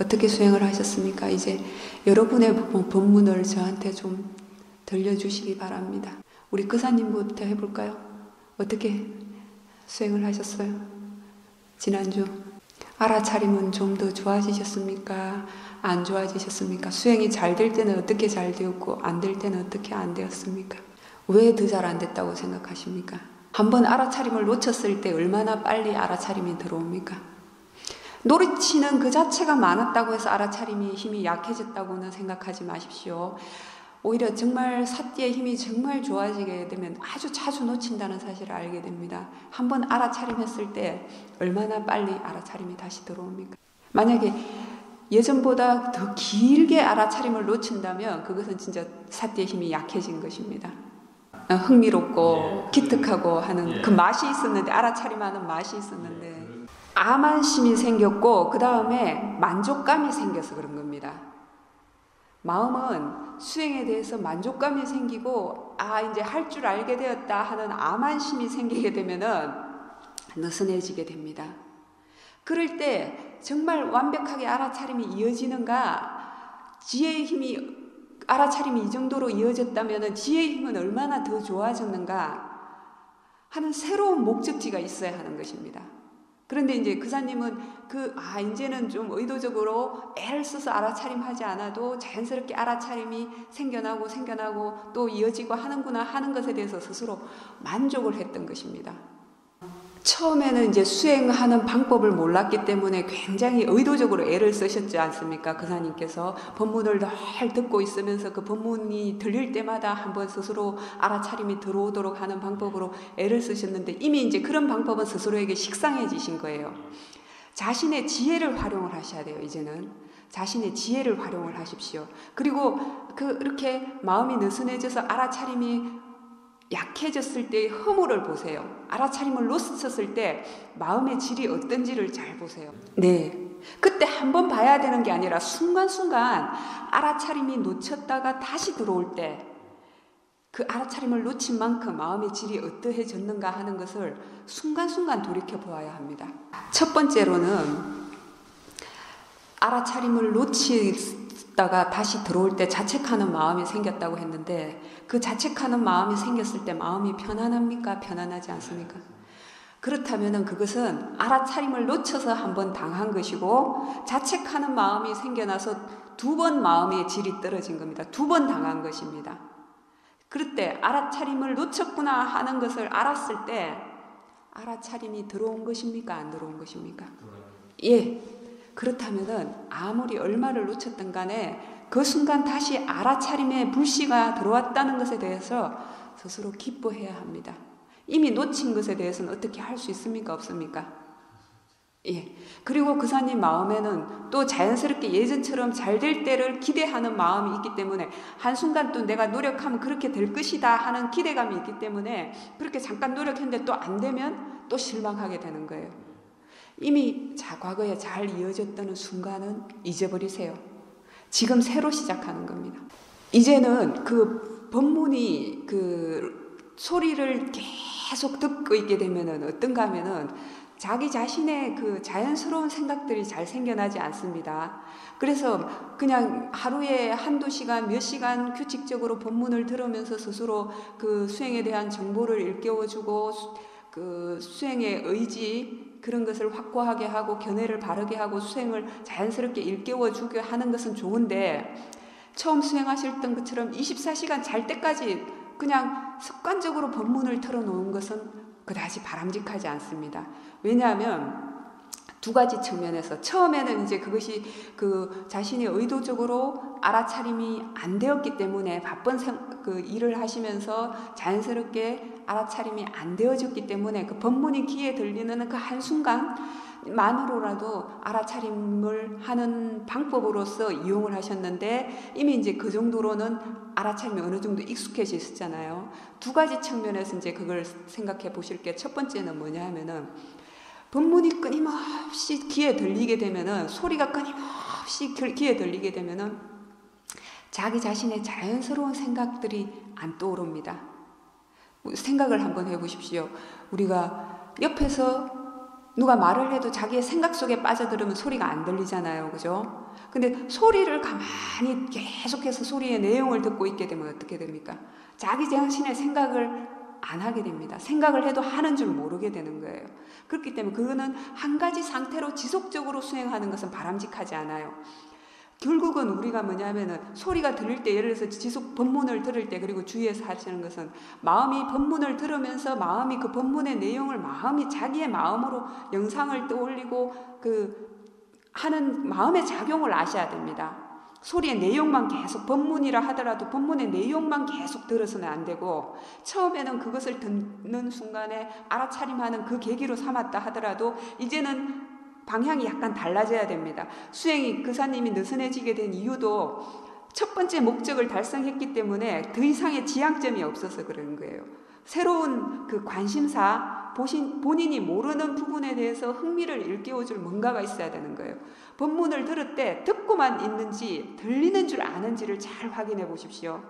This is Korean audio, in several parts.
어떻게 수행을 하셨습니까? 이제 여러분의 법문을 저한테 좀 들려주시기 바랍니다. 우리 그사님부터 해볼까요? 어떻게 수행을 하셨어요? 지난주 알아차림은 좀 더 좋아지셨습니까? 안 좋아지셨습니까? 수행이 잘 될 때는 어떻게 잘 되었고 안 될 때는 어떻게 안 되었습니까? 왜 더 잘 안 됐다고 생각하십니까? 한번 알아차림을 놓쳤을 때 얼마나 빨리 알아차림이 들어옵니까? 노릇치는 그 자체가 많았다고 해서 알아차림이 힘이 약해졌다고는 생각하지 마십시오. 오히려 정말 사띠의 힘이 정말 좋아지게 되면 아주 자주 놓친다는 사실을 알게 됩니다. 한번 알아차림했을 때 얼마나 빨리 알아차림이 다시 들어옵니까? 만약에 예전보다 더 길게 알아차림을 놓친다면 그것은 진짜 사띠의 힘이 약해진 것입니다. 흥미롭고 기특하고 하는 그 맛이 있었는데, 알아차림하는 맛이 있었는데 암안심이 생겼고 그 다음에 만족감이 생겨서 그런 겁니다. 마음은 수행에 대해서 만족감이 생기고 이제 할 줄 알게 되었다 하는 암안심이 생기게 되면은 느슨해지게 됩니다. 그럴 때 정말 완벽하게 알아차림이 이어지는가, 지혜의 힘이 알아차림이 이 정도로 이어졌다면 지혜의 힘은 얼마나 더 좋아졌는가 하는 새로운 목적지가 있어야 하는 것입니다. 그런데 이제 그사님은 이제는 좀 의도적으로 애를 써서 알아차림하지 않아도 자연스럽게 알아차림이 생겨나고 또 이어지고 하는구나 하는 것에 대해서 스스로 만족을 했던 것입니다. 처음에는 이제 수행하는 방법을 몰랐기 때문에 굉장히 의도적으로 애를 쓰셨지 않습니까? 그사님께서 법문을 늘 듣고 있으면서 그 법문이 들릴 때마다 한번 스스로 알아차림이 들어오도록 하는 방법으로 애를 쓰셨는데, 이미 이제 그런 방법은 스스로에게 식상해지신 거예요. 자신의 지혜를 활용을 하셔야 돼요. 이제는 자신의 지혜를 활용을 하십시오. 그리고 그렇게 마음이 느슨해져서 알아차림이 약해졌을 때의 허물을 보세요. 알아차림을 놓쳤을 때 마음의 질이 어떤지를 잘 보세요. 네, 그때 한번 봐야 되는 게 아니라 순간순간 알아차림이 놓쳤다가 다시 들어올 때 그 알아차림을 놓친 만큼 마음의 질이 어떠해졌는가 하는 것을 순간순간 돌이켜 보아야 합니다. 첫 번째로는 알아차림을 놓치다가 다시 들어올 때 자책하는 마음이 생겼다고 했는데, 그 자책하는 마음이 생겼을 때 마음이 편안합니까? 편안하지 않습니까? 그렇다면 그것은 알아차림을 놓쳐서 한번 당한 것이고, 자책하는 마음이 생겨나서 두 번 마음의 질이 떨어진 겁니다. 두 번 당한 것입니다. 그럴 때 알아차림을 놓쳤구나 하는 것을 알았을 때 알아차림이 들어온 것입니까? 안 들어온 것입니까? 예. 그렇다면은 아무리 얼마를 놓쳤든 간에 그 순간 다시 알아차림의 불씨가 들어왔다는 것에 대해서 스스로 기뻐해야 합니다. 이미 놓친 것에 대해서는 어떻게 할 수 있습니까? 없습니까? 예. 그리고 그사님 마음에는 또 자연스럽게 예전처럼 잘 될 때를 기대하는 마음이 있기 때문에, 한순간 또 내가 노력하면 그렇게 될 것이다 하는 기대감이 있기 때문에 그렇게 잠깐 노력했는데 또 안 되면 또 실망하게 되는 거예요. 이미 과거에 잘 이어졌다는 순간은 잊어버리세요. 지금 새로 시작하는 겁니다. 이제는 그 법문이 소리를 계속 듣고 있게 되면은 어떤가 하면은 자기 자신의 그 자연스러운 생각들이 잘 생겨나지 않습니다. 그래서 그냥 하루에 한두 시간, 몇 시간 규칙적으로 법문을 들으면서 스스로 그 수행에 대한 정보를 일깨워주고 그 수행의 의지 그런 것을 확고하게 하고 견해를 바르게 하고 수행을 자연스럽게 일깨워주게 하는 것은 좋은데, 처음 수행하셨던 것처럼 24시간 잘 때까지 그냥 습관적으로 법문을 틀어놓은 것은 그다지 바람직하지 않습니다. 왜냐하면 두 가지 측면에서, 처음에는 이제 그것이 자신이 의도적으로 알아차림이 안 되었기 때문에 바쁜 일을 하시면서 자연스럽게 알아차림이 안 되어졌기 때문에 그 법문이 귀에 들리는 그 한순간만으로라도 알아차림을 하는 방법으로서 이용을 하셨는데, 이미 이제 그 정도로는 알아차림이 어느 정도 익숙해지셨잖아요. 두 가지 측면에서 이제 그걸 생각해 보실 게, 첫 번째는 뭐냐 하면은, 법문이 끊임없이 귀에 들리게 되면은, 소리가 끊임없이 귀에 들리게 되면은 자기 자신의 자연스러운 생각들이 안 떠오릅니다. 생각을 한번 해보십시오. 우리가 옆에서 누가 말을 해도 자기의 생각 속에 빠져들으면 소리가 안 들리잖아요. 그죠? 근데 소리를 가만히 계속해서 소리의 내용을 듣고 있게 되면 어떻게 됩니까? 자기 자신의 생각을 안 하게 됩니다. 생각을 해도 하는 줄 모르게 되는 거예요. 그렇기 때문에 그거는 한 가지 상태로 지속적으로 수행하는 것은 바람직하지 않아요. 결국은 우리가 뭐냐면은 소리가 들릴 때, 예를 들어서 지속 법문을 들을 때, 그리고 주위에서 하시는 것은 마음이 법문을 들으면서 마음이 그 법문의 내용을 마음이 자기의 마음으로 영상을 떠올리고 하는 마음의 작용을 아셔야 됩니다. 소리의 내용만 계속, 법문이라 하더라도 법문의 내용만 계속 들어서는 안 되고, 처음에는 그것을 듣는 순간에 알아차림하는 그 계기로 삼았다 하더라도 이제는 방향이 약간 달라져야 됩니다. 수행이 그사님이 느슨해지게 된 이유도 첫 번째 목적을 달성했기 때문에 더 이상의 지향점이 없어서 그런 거예요. 새로운 그 관심사, 본인이 모르는 부분에 대해서 흥미를 일깨워줄 뭔가가 있어야 되는 거예요. 법문을 들을 때 듣고만 있는지 들리는 줄 아는지를 잘 확인해 보십시오.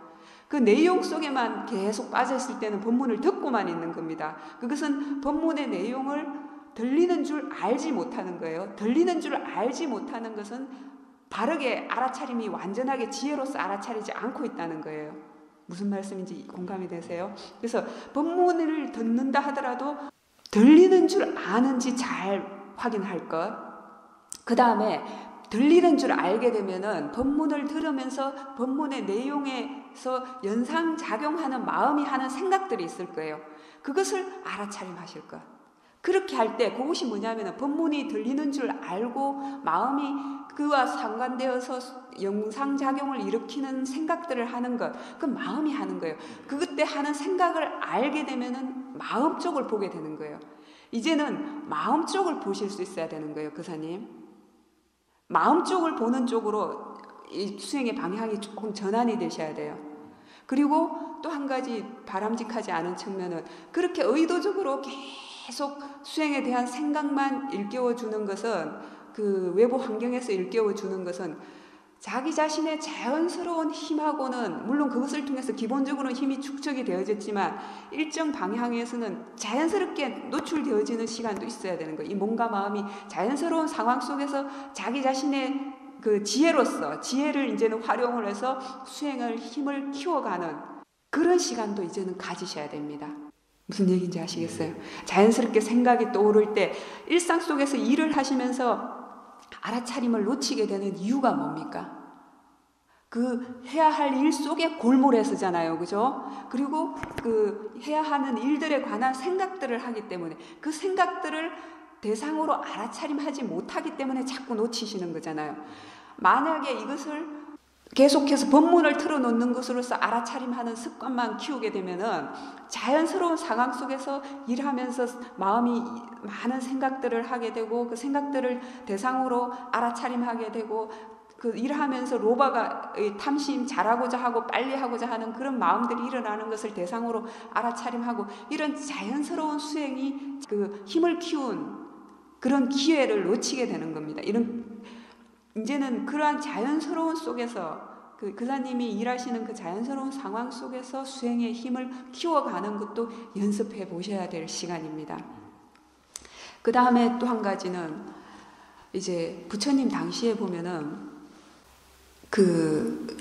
그 내용 속에만 계속 빠져있을 때는 법문을 듣고만 있는 겁니다. 그것은 법문의 내용을 들리는 줄 알지 못하는 거예요. 들리는 줄 알지 못하는 것은 바르게 알아차림이 완전하게 지혜로서 알아차리지 않고 있다는 거예요. 무슨 말씀인지 공감이 되세요? 그래서 법문을 듣는다 하더라도 들리는 줄 아는지 잘 확인할 것. 그 다음에 들리는 줄 알게 되면은 법문을 들으면서 법문의 내용에서 연상작용하는 마음이 하는 생각들이 있을 거예요. 그것을 알아차림하실 것. 그렇게 할 때 그것이 뭐냐면 법문이 들리는 줄 알고 마음이 그와 상관되어서 영상작용을 일으키는 생각들을 하는 것, 그건 마음이 하는 거예요. 그때 하는 생각을 알게 되면은 마음 쪽을 보게 되는 거예요. 이제는 마음 쪽을 보실 수 있어야 되는 거예요. 그사님, 마음 쪽을 보는 쪽으로 이 수행의 방향이 조금 전환이 되셔야 돼요. 그리고 또 한 가지 바람직하지 않은 측면은 그렇게 의도적으로 계속 수행에 대한 생각만 일깨워주는 것은, 그 외부 환경에서 일깨워주는 것은 자기 자신의 자연스러운 힘하고는, 물론 그것을 통해서 기본적으로는 힘이 축적이 되어졌지만 일정 방향에서는 자연스럽게 노출되어지는 시간도 있어야 되는 거예요. 이 몸과 마음이 자연스러운 상황 속에서 자기 자신의 그 지혜를 이제는 활용을 해서 수행을 힘을 키워가는 그런 시간도 이제는 가지셔야 됩니다. 무슨 얘기인지 아시겠어요? 자연스럽게 생각이 떠오를 때 일상 속에서 일을 하시면서 알아차림을 놓치게 되는 이유가 뭡니까? 그 해야 할 일 속에 골몰해서잖아요. 그죠? 그리고 그 해야 하는 일들에 관한 생각들을 하기 때문에 그 생각들을 대상으로 알아차림하지 못하기 때문에 자꾸 놓치시는 거잖아요. 만약에 이것을 계속해서 법문을 틀어놓는 것으로서 알아차림하는 습관만 키우게 되면은 자연스러운 상황 속에서 일하면서 마음이 많은 생각들을 하게 되고 그 생각들을 대상으로 알아차림하게 되고 그 일하면서 로바가 탐심, 잘하고자 하고 빨리 하고자 하는 그런 마음들이 일어나는 것을 대상으로 알아차림하고, 이런 자연스러운 수행이 그 힘을 키운 그런 기회를 놓치게 되는 겁니다. 이제는 그러한 자연스러운 속에서 그 그사님이 일하시는 그 자연스러운 상황 속에서 수행의 힘을 키워가는 것도 연습해 보셔야 될 시간입니다. 그 다음에 또 한 가지는 이제 부처님 당시에 보면은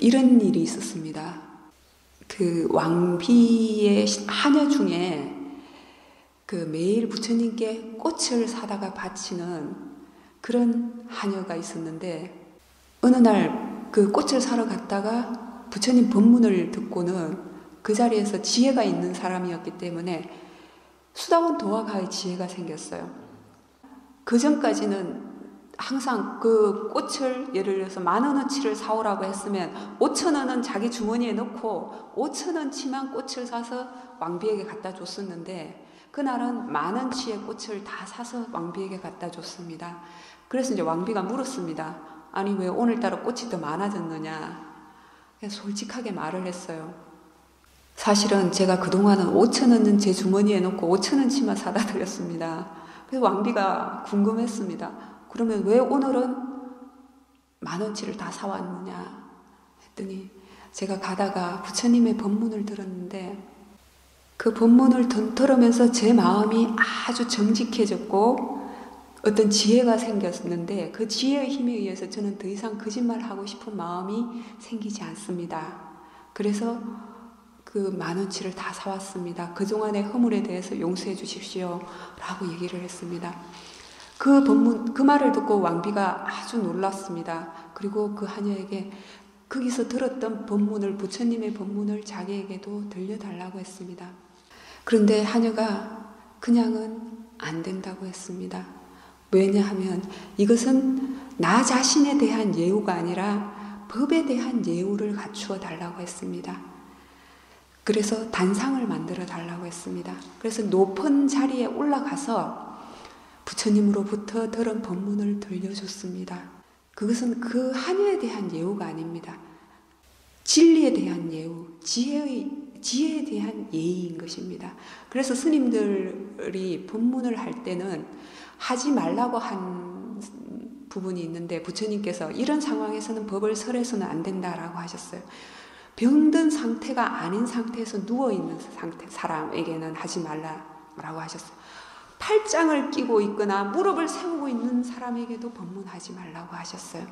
이런 일이 있었습니다. 그 왕비의 하녀 중에 매일 부처님께 꽃을 사다가 바치는 그런 하녀가 있었는데, 어느 날 그 꽃을 사러 갔다가 부처님 법문을 듣고는 그 자리에서 지혜가 있는 사람이었기 때문에 수다원 도화가의 지혜가 생겼어요. 그 전까지는 항상 그 꽃을 예를 들어서 10,000원어치를 사오라고 했으면 5,000원은 자기 주머니에 넣고 5,000원치만 꽃을 사서 왕비에게 갖다 줬었는데, 그날은 10,000원치의 꽃을 다 사서 왕비에게 갖다 줬습니다. 그래서 이제 왕비가 물었습니다. 아니 왜 오늘따라 꽃이 더 많아졌느냐. 솔직하게 말을 했어요. 사실은 제가 그동안은 5,000원은 제 주머니에 넣고 5,000원치만 사다 드렸습니다. 그래서 왕비가 궁금했습니다. 그러면 왜 오늘은 10,000원치를 다 사왔느냐 했더니, 제가 가다가 부처님의 법문을 들었는데 그 법문을 들으면서 제 마음이 아주 정직해졌고 어떤 지혜가 생겼는데 그 지혜의 힘에 의해서 저는 더 이상 거짓말하고 싶은 마음이 생기지 않습니다. 그래서 그 10,000원치를 다 사왔습니다. 그동안의 허물에 대해서 용서해 주십시오 라고 얘기를 했습니다. 그 말을 듣고 왕비가 아주 놀랐습니다. 그리고 그 하녀에게 거기서 들었던 법문을, 부처님의 법문을 자기에게도 들려달라고 했습니다. 그런데 하녀가 그냥은 안 된다고 했습니다. 왜냐하면 이것은 나 자신에 대한 예우가 아니라 법에 대한 예우를 갖추어 달라고 했습니다. 그래서 단상을 만들어 달라고 했습니다. 그래서 높은 자리에 올라가서 부처님으로부터 들은 법문을 들려줬습니다. 그것은 그 하녀에 대한 예우가 아닙니다. 진리에 대한 예우, 지혜에 대한 예의인 것입니다. 그래서 스님들이 법문을 할 때는 하지 말라고 한 부분이 있는데 부처님께서 이런 상황에서는 법을 설해서는 안 된다라고 하셨어요. 병든 상태가 아닌 상태에서 누워있는 사람에게는 하지 말라라고 하셨어요. 팔짱을 끼고 있거나 무릎을 세우고 있는 사람에게도 법문하지 말라고 하셨어요.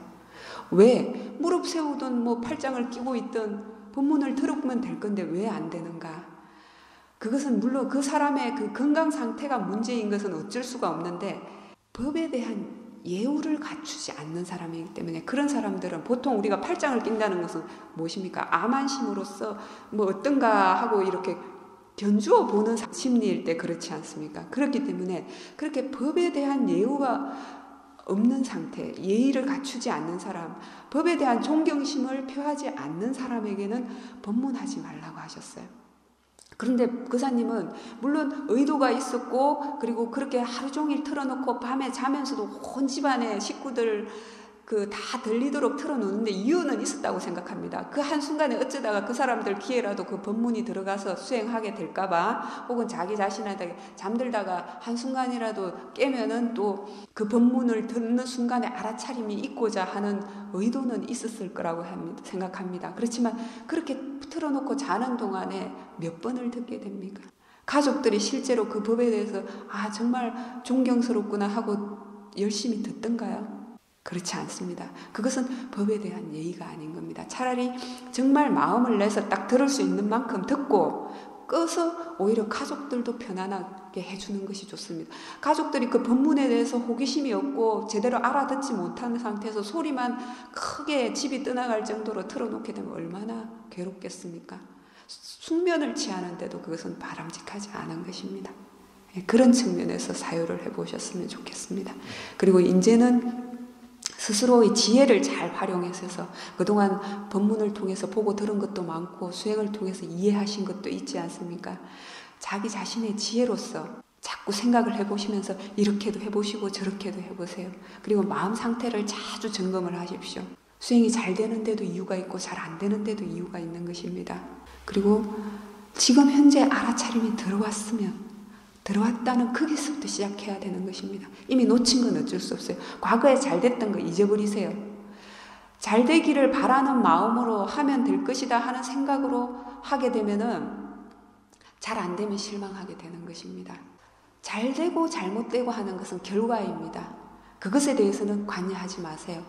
왜? 무릎 세우든 뭐 팔짱을 끼고 있든 법문을 들으면 될 건데 왜 안 되는가? 그것은 물론 그 사람의 그 건강 상태가 문제인 것은 어쩔 수가 없는데 법에 대한 예우를 갖추지 않는 사람이기 때문에 그런 사람들은 보통 우리가 팔짱을 낀다는 것은 무엇입니까? 암안심으로써 뭐 어떤가 하고 이렇게 견주어 보는 심리일 때 그렇지 않습니까? 그렇기 때문에 그렇게 법에 대한 예우가 없는 상태, 예의를 갖추지 않는 사람, 법에 대한 존경심을 표하지 않는 사람에게는 법문하지 말라고 하셨어요. 그런데 그사님은 물론 의도가 있었고 그리고 그렇게 하루 종일 틀어놓고 밤에 자면서도 온 집안의 식구들 다 들리도록 틀어놓는데 이유는 있었다고 생각합니다. 그 한순간에 어쩌다가 그 사람들 귀에라도 그 법문이 들어가서 수행하게 될까봐 혹은 자기 자신한테 잠들다가 한순간이라도 깨면은 또 그 법문을 듣는 순간에 알아차림이 있고자 하는 의도는 있었을 거라고 생각합니다. 그렇지만 그렇게 틀어놓고 자는 동안에 몇 번을 듣게 됩니까? 가족들이 실제로 그 법에 대해서 정말 존경스럽구나 하고 열심히 듣던가요? 그렇지 않습니다. 그것은 법에 대한 예의가 아닌 겁니다. 차라리 정말 마음을 내서 딱 들을 수 있는 만큼 듣고 꺼서 오히려 가족들도 편안하게 해주는 것이 좋습니다. 가족들이 그 법문에 대해서 호기심이 없고 제대로 알아듣지 못하는 상태에서 소리만 크게 집이 떠나갈 정도로 틀어놓게 되면 얼마나 괴롭겠습니까? 숙면을 취하는데도 그것은 바람직하지 않은 것입니다. 그런 측면에서 사유를 해보셨으면 좋겠습니다. 그리고 이제는 스스로의 지혜를 잘 활용해서 그동안 법문을 통해서 보고 들은 것도 많고 수행을 통해서 이해하신 것도 있지 않습니까? 자기 자신의 지혜로서 자꾸 생각을 해보시면서 이렇게도 해보시고 저렇게도 해보세요. 그리고 마음 상태를 자주 점검을 하십시오. 수행이 잘 되는데도 이유가 있고 잘 안 되는데도 이유가 있는 것입니다. 그리고 지금 현재 알아차림이 들어왔다는 거기서부터 시작해야 되는 것입니다. 이미 놓친 건 어쩔 수 없어요. 과거에 잘 됐던 거 잊어버리세요. 잘 되기를 바라는 마음으로 하면 될 것이다 하는 생각으로 하게 되면은 잘 안 되면 실망하게 되는 것입니다. 잘 되고 잘못되고 하는 것은 결과입니다. 그것에 대해서는 관여하지 마세요.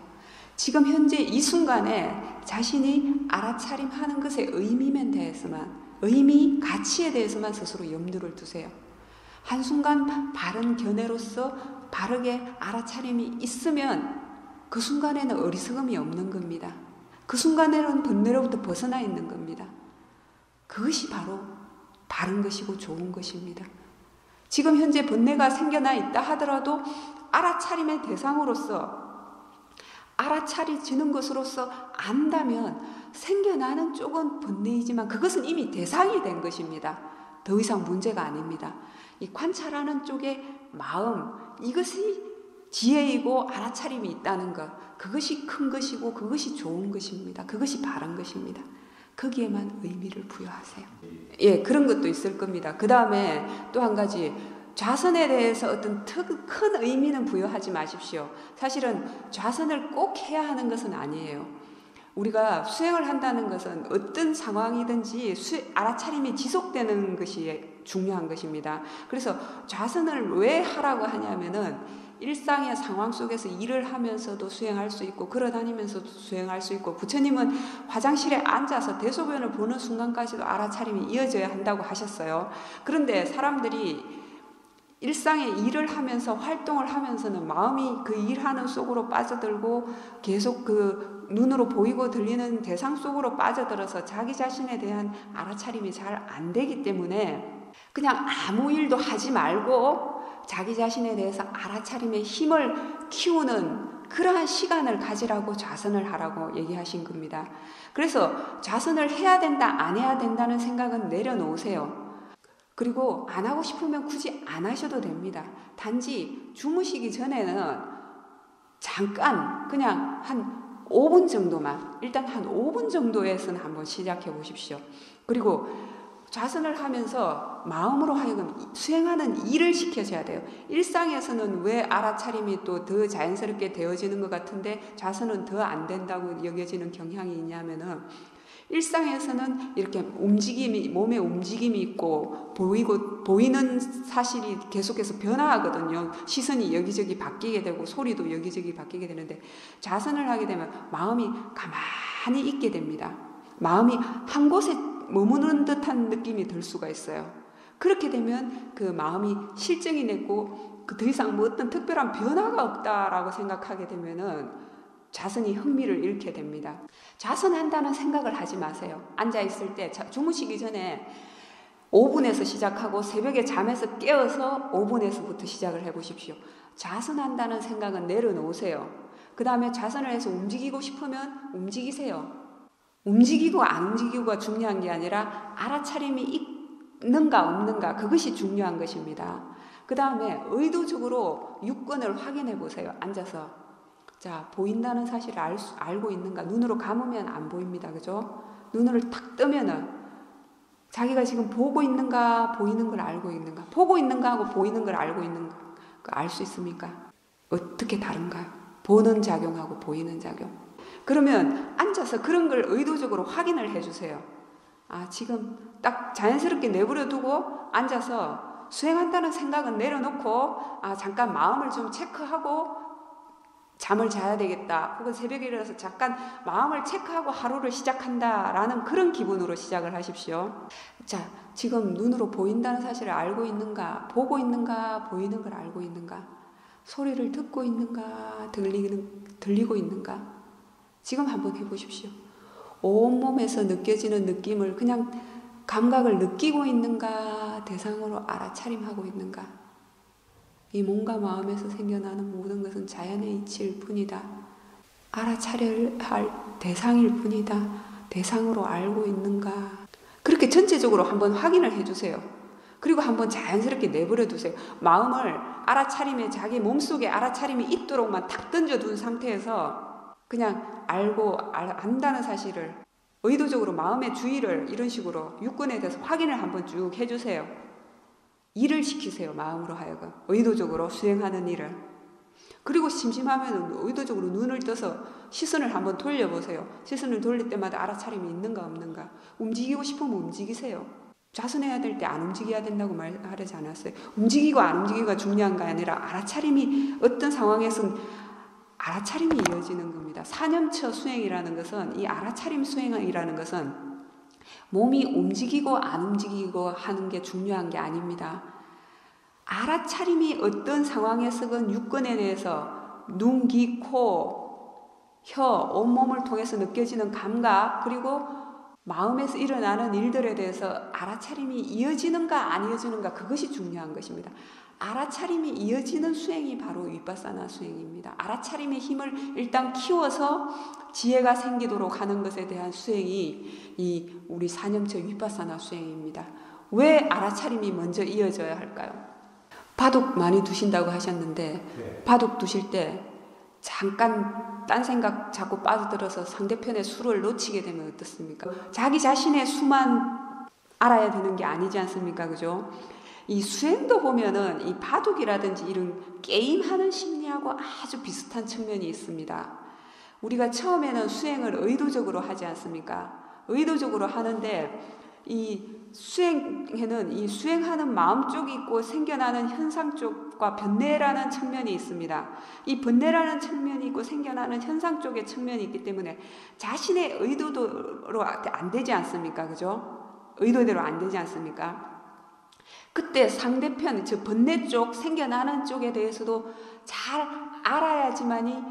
지금 현재 이 순간에 자신이 알아차림하는 것의 의미, 가치에 대해서만 스스로 염두를 두세요. 한순간 바른 견해로서 바르게 알아차림이 있으면 그 순간에는 어리석음이 없는 겁니다. 그 순간에는 번뇌로부터 벗어나 있는 겁니다. 그것이 바로 바른 것이고 좋은 것입니다. 지금 현재 번뇌가 생겨나 있다 하더라도 알아차림의 대상으로서 알아차리지는 것으로서 안다면 생겨나는 쪽은 번뇌이지만 그것은 이미 대상이 된 것입니다. 더 이상 문제가 아닙니다. 이 관찰하는 쪽의 마음, 이것이 지혜이고 알아차림이 있다는 것, 그것이 큰 것이고 그것이 좋은 것입니다. 그것이 바른 것입니다. 거기에만 의미를 부여하세요. 예, 그런 것도 있을 겁니다. 그 다음에 또 한 가지, 좌선에 대해서 어떤 큰 의미는 부여하지 마십시오. 사실은 좌선을 꼭 해야 하는 것은 아니에요. 우리가 수행을 한다는 것은 어떤 상황이든지 알아차림이 지속되는 것이 중요한 것입니다. 그래서 좌선을 왜 하라고 하냐면은 일상의 상황 속에서 일을 하면서도 수행할 수 있고 걸어다니면서도 수행할 수 있고, 부처님은 화장실에 앉아서 대소변을 보는 순간까지도 알아차림이 이어져야 한다고 하셨어요. 그런데 사람들이 일상의 일을 하면서 활동을 하면서는 마음이 그 일하는 속으로 빠져들고 계속 그 눈으로 보이고 들리는 대상 속으로 빠져들어서 자기 자신에 대한 알아차림이 잘 안 되기 때문에 그냥 아무 일도 하지 말고 자기 자신에 대해서 알아차림의 힘을 키우는 그러한 시간을 가지라고 좌선을 하라고 얘기하신 겁니다. 그래서 좌선을 해야 된다, 안 해야 된다는 생각은 내려놓으세요. 그리고 안 하고 싶으면 굳이 안 하셔도 됩니다. 단지 주무시기 전에는 잠깐 그냥 한 5분 정도만, 일단 한 5분 정도에서는 한번 시작해 보십시오. 그리고 좌선을 하면서 마음으로 하여금 수행하는 일을 시켜줘야 돼요. 일상에서는 왜 알아차림이 또 더 자연스럽게 되어지는 것 같은데 좌선은 더 안 된다고 여겨지는 경향이 있냐면은, 일상에서는 이렇게 움직임이, 몸에 움직임이 있고 보이는 사실이 계속해서 변화하거든요. 시선이 여기저기 바뀌게 되고 소리도 여기저기 바뀌게 되는데, 좌선을 하게 되면 마음이 가만히 있게 됩니다. 마음이 한 곳에 머무는 듯한 느낌이 들 수가 있어요. 그렇게 되면 그 마음이 실정이 내고 그 더 이상 뭐 어떤 특별한 변화가 없다라고 생각하게 되면은 좌선이 흥미를 잃게 됩니다. 좌선한다는 생각을 하지 마세요. 앉아있을 때 주무시기 전에 5분에서 시작하고 새벽에 잠에서 깨어서 5분에서부터 시작을 해보십시오. 좌선한다는 생각은 내려놓으세요. 그 다음에 좌선을 해서 움직이고 싶으면 움직이세요. 움직이고 안 움직이고가 중요한 게 아니라 알아차림이 있는가 없는가, 그것이 중요한 것입니다. 그 다음에 의도적으로 육근을 확인해 보세요. 앉아서. 자, 보인다는 사실을 알고 있는가? 눈으로 감으면 안 보입니다. 그죠? 눈을 탁 뜨면은 자기가 지금 보고 있는가, 보이는 걸 알고 있는가? 보고 있는가 하고 보이는 걸 알고 있는가? 알 수 있습니까? 어떻게 다른가요? 보는 작용하고 보이는 작용. 그러면 앉아서 그런 걸 의도적으로 확인을 해주세요. 아, 지금 딱 자연스럽게 내버려 두고 앉아서 수행한다는 생각은 내려놓고, 아, 잠깐 마음을 좀 체크하고 잠을 자야 되겠다, 혹은 새벽에 일어나서 잠깐 마음을 체크하고 하루를 시작한다라는 그런 기분으로 시작을 하십시오. 자, 지금 눈으로 보인다는 사실을 알고 있는가, 보고 있는가, 보이는 걸 알고 있는가, 소리를 듣고 있는가, 들리고 있는가, 지금 한번 해보십시오. 온몸에서 느껴지는 느낌을, 그냥 감각을 느끼고 있는가, 대상으로 알아차림하고 있는가. 이 몸과 마음에서 생겨나는 모든 것은 자연의 이치일 뿐이다. 알아차려야 할 대상일 뿐이다. 대상으로 알고 있는가. 그렇게 전체적으로 한번 확인을 해주세요. 그리고 한번 자연스럽게 내버려 두세요. 마음을 알아차림에, 자기 몸속에 알아차림이 있도록만 탁 던져둔 상태에서 그냥 안다는 사실을 의도적으로 마음의 주의를 이런 식으로 육근에 대해서 확인을 한번 쭉 해주세요. 일을 시키세요. 마음으로 하여금 의도적으로 수행하는 일을. 그리고 심심하면 의도적으로 눈을 떠서 시선을 한번 돌려보세요. 시선을 돌릴 때마다 알아차림이 있는가 없는가. 움직이고 싶으면 움직이세요. 좌선해야 될 때 안 움직여야 된다고 말하지 않았어요. 움직이고 안 움직이고가 중요한 게 아니라 알아차림이 어떤 상황에서는 알아차림이 이어지는 겁니다. 사념처 수행이라는 것은, 이 알아차림 수행이라는 것은 몸이 움직이고 안 움직이고 하는 게 중요한 게 아닙니다. 알아차림이 어떤 상황에서건 육근에 대해서 눈, 귀, 코, 혀, 온몸을 통해서 느껴지는 감각, 그리고 마음에서 일어나는 일들에 대해서 알아차림이 이어지는가 안 이어지는가, 그것이 중요한 것입니다. 알아차림이 이어지는 수행이 바로 위파사나 수행입니다. 알아차림의 힘을 일단 키워서 지혜가 생기도록 하는 것에 대한 수행이 이 우리 사념처 위파사나 수행입니다. 왜 알아차림이 먼저 이어져야 할까요? 바둑 많이 두신다고 하셨는데, 바둑 두실 때 잠깐 딴 생각 자꾸 빠져들어서 상대편의 수를 놓치게 되면 어떻습니까? 자기 자신의 수만 알아야 되는 게 아니지 않습니까? 그죠? 이 수행도 보면은 이 바둑이라든지 이런 게임하는 심리하고 아주 비슷한 측면이 있습니다. 우리가 처음에는 수행을 의도적으로 하지 않습니까? 의도적으로 하는데 이 수행에는 이 수행하는 마음 쪽이 있고 생겨나는 현상 쪽과 번뇌라는 측면이 있습니다. 이 번뇌라는 측면이 있고 생겨나는 현상 쪽의 측면이 있기 때문에 자신의 의도대로 안 되지 않습니까? 그죠? 의도대로 안 되지 않습니까? 그때 상대편, 즉 번뇌 쪽, 생겨나는 쪽에 대해서도 잘 알아야지만이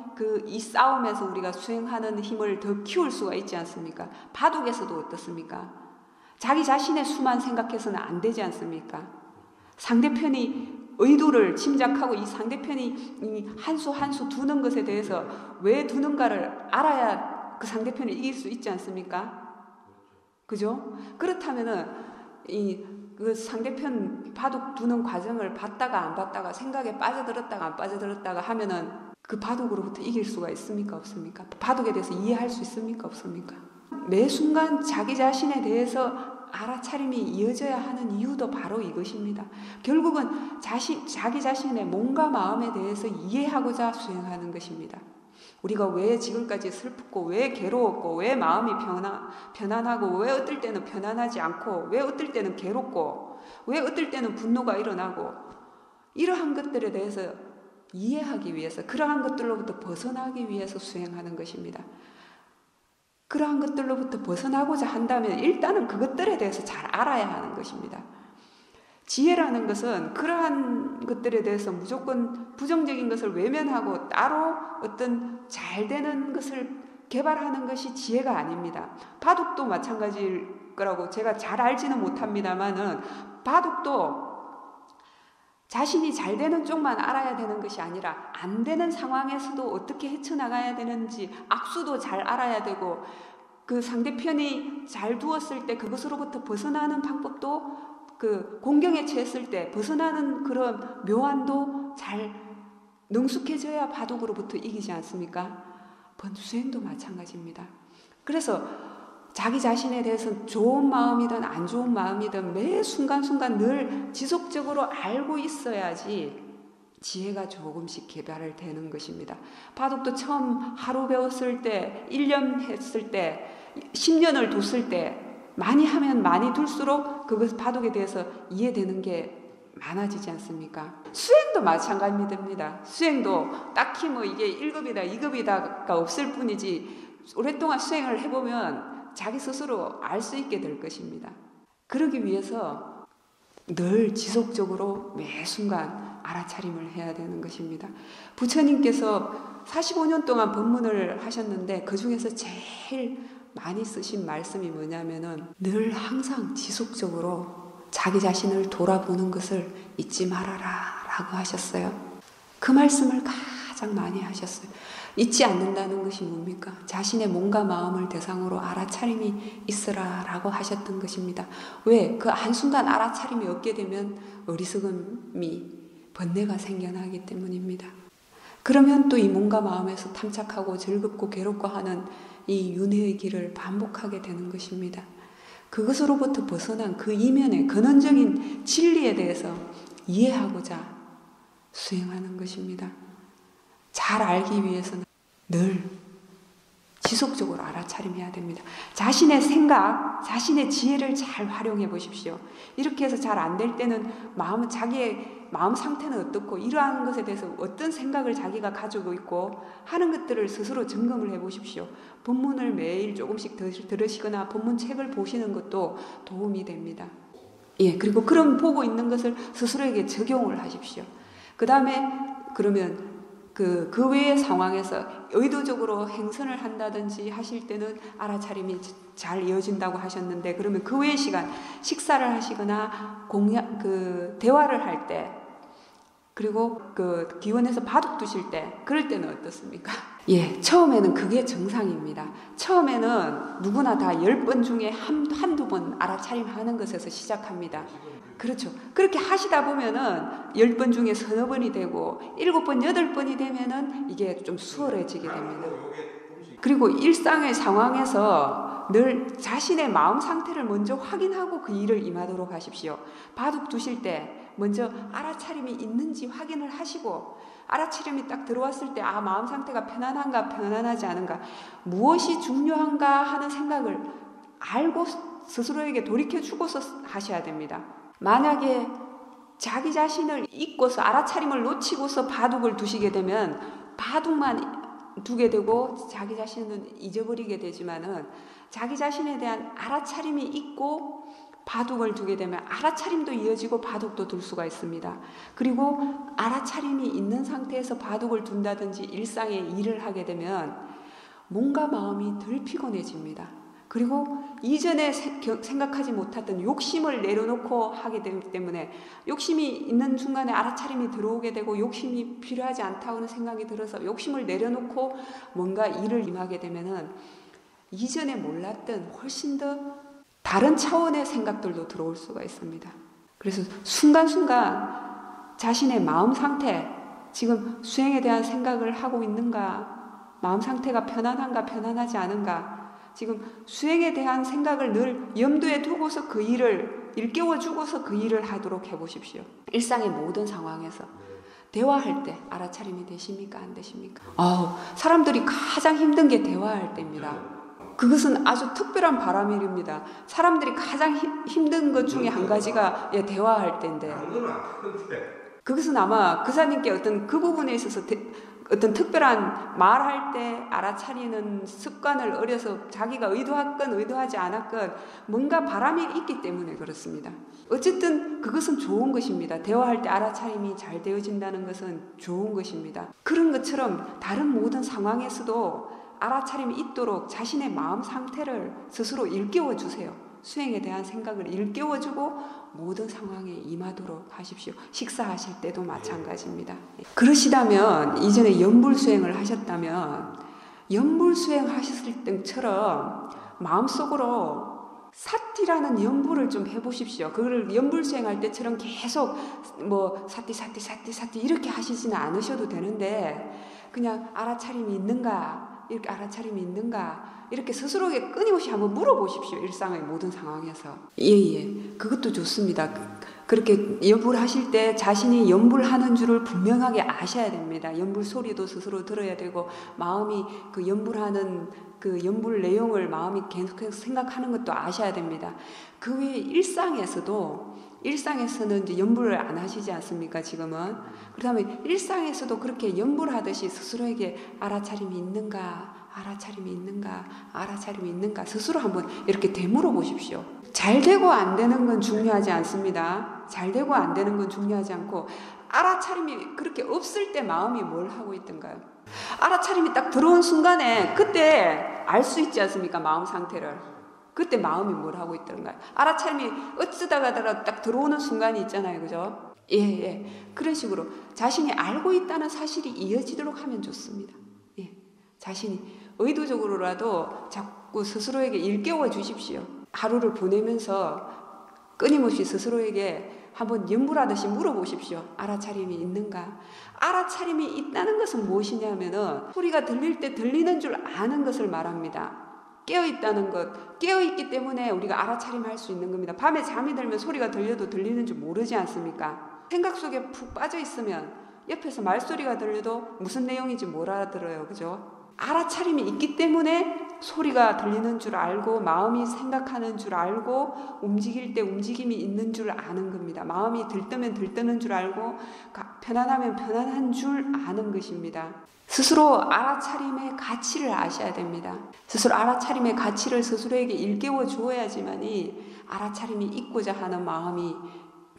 이 싸움에서 우리가 수행하는 힘을 더 키울 수가 있지 않습니까? 바둑에서도 어떻습니까? 자기 자신의 수만 생각해서는 안 되지 않습니까? 상대편이 의도를 짐작하고 이 상대편이 한 수 한 수 두는 것에 대해서 왜 두는가를 알아야 그 상대편을 이길 수 있지 않습니까? 그죠? 그렇다면은 그 상대편 바둑 두는 과정을 봤다가 안 봤다가 생각에 빠져들었다가 안 빠져들었다가 하면은 그 바둑으로부터 이길 수가 있습니까? 없습니까? 바둑에 대해서 이해할 수 있습니까? 없습니까? 매 순간 자기 자신에 대해서 알아차림이 이어져야 하는 이유도 바로 이것입니다. 결국은 자기 자신의 몸과 마음에 대해서 이해하고자 수행하는 것입니다. 우리가 왜 지금까지 슬프고 왜 괴로웠고 왜 마음이 편안하고 왜 어떨 때는 편안하지 않고 왜 어떨 때는 괴롭고 왜 어떨 때는 분노가 일어나고 이러한 것들에 대해서 이해하기 위해서 그러한 것들로부터 벗어나기 위해서 수행하는 것입니다. 그러한 것들로부터 벗어나고자 한다면 일단은 그것들에 대해서 잘 알아야 하는 것입니다. 지혜라는 것은 그러한 것들에 대해서 무조건 부정적인 것을 외면하고 따로 어떤 잘 되는 것을 개발하는 것이 지혜가 아닙니다. 바둑도 마찬가지일 거라고 제가 잘 알지는 못합니다만은 바둑도 자신이 잘 되는 쪽만 알아야 되는 것이 아니라 안 되는 상황에서도 어떻게 헤쳐나가야 되는지 악수도 잘 알아야 되고 그 상대편이 잘 두었을 때 그것으로부터 벗어나는 방법도 그 공경에 처했을 때 벗어나는 그런 묘안도 잘 능숙해져야 바둑으로부터 이기지 않습니까? 수행도 마찬가지입니다. 그래서 자기 자신에 대해서 좋은 마음이든 안 좋은 마음이든 매 순간순간 늘 지속적으로 알고 있어야지 지혜가 조금씩 개발을 되는 것입니다. 바둑도 처음 하루 배웠을 때, 1년 했을 때, 10년을 뒀을 때 많이 하면 많이 둘수록 그것 바둑에 대해서 이해되는 게 많아지지 않습니까? 수행도 마찬가지입니다. 수행도 딱히 이게 1급이다, 2급이다가 없을 뿐이지 오랫동안 수행을 해보면 자기 스스로 알 수 있게 될 것입니다. 그러기 위해서 늘 지속적으로 매 순간 알아차림을 해야 되는 것입니다. 부처님께서 45년 동안 법문을 하셨는데 그 중에서 제일 많이 쓰신 말씀이 뭐냐면은 늘 항상 지속적으로 자기 자신을 돌아보는 것을 잊지 말아라 라고 하셨어요. 그 말씀을 가장 많이 하셨어요. 잊지 않는다는 것이 뭡니까? 자신의 몸과 마음을 대상으로 알아차림이 있으라 라고 하셨던 것입니다. 왜? 그 한순간 알아차림이 없게 되면 어리석음이 번뇌가 생겨나기 때문입니다. 그러면 또 이 몸과 마음에서 탐착하고 즐겁고 괴롭고 하는 이 윤회의 길을 반복하게 되는 것입니다. 그것으로부터 벗어난 그 이면의 근원적인 진리에 대해서 이해하고자 수행하는 것입니다. 잘 알기 위해서는 늘 지속적으로 알아차림해야 됩니다. 자신의 생각, 자신의 지혜를 잘 활용해 보십시오. 이렇게 해서 잘 안 될 때는 자기의 마음 상태는 어떻고 이러한 것에 대해서 어떤 생각을 자기가 가지고 있고 하는 것들을 스스로 점검을 해 보십시오. 본문을 매일 조금씩 들으시거나 본문책을 보시는 것도 도움이 됩니다. 예, 그리고 그런 보고 있는 것을 스스로에게 적용을 하십시오. 그 다음에 그러면 그 외의 상황에서 의도적으로 행선을 한다든지 하실 때는 알아차림이 잘 이어진다고 하셨는데 그러면 그 외의 시간 식사를 하시거나 대화를 할 때 그리고 기원에서 바둑 두실 때 그럴 때는 어떻습니까? 예, 처음에는 그게 정상입니다. 처음에는 누구나 다 10번 중에 한두 번 알아차림하는 것에서 시작합니다. 그렇죠. 그렇게 하시다 보면은 10번 중에 서너 번이 되고 7번, 8번이 되면은 이게 좀 수월해지게 됩니다. 그리고 일상의 상황에서 늘 자신의 마음 상태를 먼저 확인하고 그 일을 임하도록 하십시오. 바둑 두실 때 먼저 알아차림이 있는지 확인을 하시고, 알아차림이 딱 들어왔을 때 마음 상태가 편안한가 편안하지 않은가, 무엇이 중요한가 하는 생각을 알고 스스로에게 돌이켜주고서 하셔야 됩니다. 만약에 자기 자신을 잊고서 알아차림을 놓치고서 바둑을 두시게 되면 바둑만 두게 되고 자기 자신은 잊어버리게 되지만은, 자기 자신에 대한 알아차림이 있고 바둑을 두게 되면 알아차림도 이어지고 바둑도 둘 수가 있습니다. 그리고 알아차림이 있는 상태에서 바둑을 둔다든지 일상에 일을 하게 되면 뭔가 마음이 덜 피곤해집니다. 그리고 이전에 생각하지 못했던 욕심을 내려놓고 하게 되기 때문에, 욕심이 있는 순간에 알아차림이 들어오게 되고 욕심이 필요하지 않다는 생각이 들어서 욕심을 내려놓고 뭔가 일을 임하게 되면은 이전에 몰랐던 훨씬 더 다른 차원의 생각들도 들어올 수가 있습니다. 그래서 순간순간 자신의 마음 상태, 지금 수행에 대한 생각을 하고 있는가, 마음 상태가 편안한가 편안하지 않은가, 지금 수행에 대한 생각을 늘 염두에 두고서 그 일을 일깨워주고서 그 일을 하도록 해보십시오. 일상의 모든 상황에서 대화할 때 알아차림이 되십니까? 안 되십니까? 사람들이 가장 힘든 게 대화할 때입니다. 그것은 아주 특별한 바람일입니다. 사람들이 가장 힘든 것 중에 한 가지가 대화할 때인데, 그것은 아마 그사님께 어떤 그 부분에 있어서 어떤 특별한 말할 때 알아차리는 습관을 어려서 자기가 의도했건 의도하지 않았건 뭔가 바람이 있기 때문에 그렇습니다. 어쨌든 그것은 좋은 것입니다. 대화할 때 알아차림이 잘 되어진다는 것은 좋은 것입니다. 그런 것처럼 다른 모든 상황에서도 알아차림이 있도록 자신의 마음 상태를 스스로 일깨워 주세요. 수행에 대한 생각을 일깨워주고 모든 상황에 임하도록 하십시오. 식사하실 때도 마찬가지입니다. 그러시다면, 이전에 연불수행을 하셨다면 연불수행 하셨을 때처럼 마음속으로 사티라는 연불을 좀 해보십시오. 그걸 연불수행할 때처럼 계속 사티 이렇게 하시지는 않으셔도 되는데, 그냥 알아차림이 있는가, 이렇게 알아차림이 있는가, 이렇게 스스로에게 끊임없이 한번 물어보십시오. 일상의 모든 상황에서. 그것도 좋습니다. 그렇게 연불하실 때 자신이 연불하는 줄을 분명하게 아셔야 됩니다. 연불 소리도 스스로 들어야 되고, 마음이 그 연불하는 그 연불 내용을 마음이 계속해서 생각하는 것도 아셔야 됩니다. 그 외에 일상에서는 이제 연불을 안 하시지 않습니까, 지금은? 그렇다면 일상에서도 그렇게 연불하듯이 스스로에게 알아차림이 있는가, 알아차림이 있는가 스스로 한번 이렇게 되물어 보십시오. 잘 되고 안 되는 건 중요하지 않습니다. 잘 되고 안 되는 건 중요하지 않고, 알아차림이 그렇게 없을 때 마음이 뭘 하고 있던가요? 알아차림이 딱 들어온 순간에 그때 알 수 있지 않습니까, 마음 상태를. 그때 마음이 뭘 하고 있던가요? 알아차림이 어쩌다가 딱 들어오는 순간이 있잖아요, 그죠? 그런 식으로 자신이 알고 있다는 사실이 이어지도록 하면 좋습니다. 자신이 의도적으로라도 자꾸 스스로에게 일깨워 주십시오. 하루를 보내면서 끊임없이 스스로에게 한번 연불하듯이 물어보십시오. 알아차림이 있는가? 알아차림이 있다는 것은 무엇이냐면은, 소리가 들릴 때 들리는 줄 아는 것을 말합니다. 깨어있다는 것, 깨어있기 때문에 우리가 알아차림할 수 있는 겁니다. 밤에 잠이 들면 소리가 들려도 들리는 줄 모르지 않습니까? 생각 속에 푹 빠져 있으면 옆에서 말소리가 들려도 무슨 내용인지 못 알아들어요, 그죠? 알아차림이 있기 때문에 소리가 들리는 줄 알고, 마음이 생각하는 줄 알고, 움직일 때 움직임이 있는 줄 아는 겁니다. 마음이 들뜨면 들뜨는 줄 알고, 편안하면 편안한 줄 아는 것입니다. 스스로 알아차림의 가치를 아셔야 됩니다. 스스로 알아차림의 가치를 스스로에게 일깨워 주어야지만이 알아차림이 있고자 하는 마음이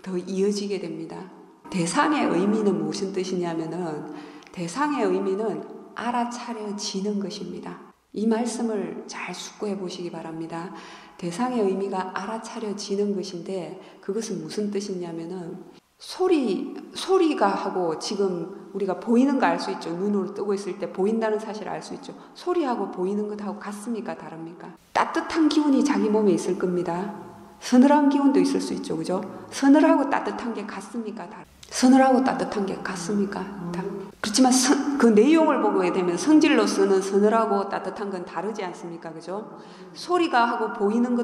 더 이어지게 됩니다. 대상의 의미는 무슨 뜻이냐면은, 대상의 의미는 알아차려지는 것입니다. 이 말씀을 잘 숙고해 보시기 바랍니다. 대상의 의미가 알아차려지는 것인데, 그것은 무슨 뜻이냐면은, 소리가 하고, 지금 우리가 보이는 거 알 수 있죠. 눈으로 뜨고 있을 때 보인다는 사실을 알 수 있죠. 소리하고 보이는 것하고 같습니까, 다릅니까? 따뜻한 기운이 자기 몸에 있을 겁니다. 서늘한 기운도 있을 수 있죠, 그죠? 서늘하고 따뜻한 게 같습니까, 서늘하고 따뜻한 게 같습니까? 그렇지만 그 내용을 보게 되면 성질로서는 서늘하고 따뜻한 건 다르지 않습니까? 그죠? 소리가 하고 보이는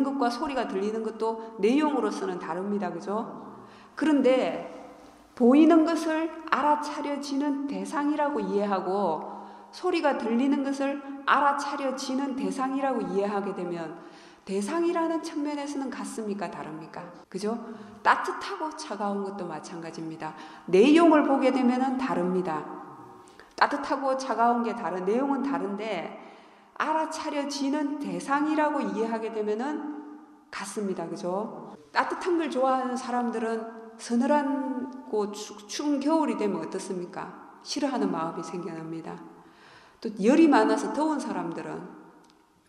것과 소리가 들리는 것도 내용으로서는 다릅니다. 그죠? 그런데 보이는 것을 알아차려지는 대상이라고 이해하고 소리가 들리는 것을 알아차려지는 대상이라고 이해하게 되면 대상이라는 측면에서는 같습니까? 다릅니까? 그죠? 따뜻하고 차가운 것도 마찬가지입니다. 내용을 보게 되면 다릅니다. 따뜻하고 차가운 게 다른, 내용은 다른데 알아차려지는 대상이라고 이해하게 되면 같습니다. 그죠? 따뜻한 걸 좋아하는 사람들은 서늘하고 추운 겨울이 되면 어떻습니까? 싫어하는 마음이 생겨납니다. 또 열이 많아서 더운 사람들은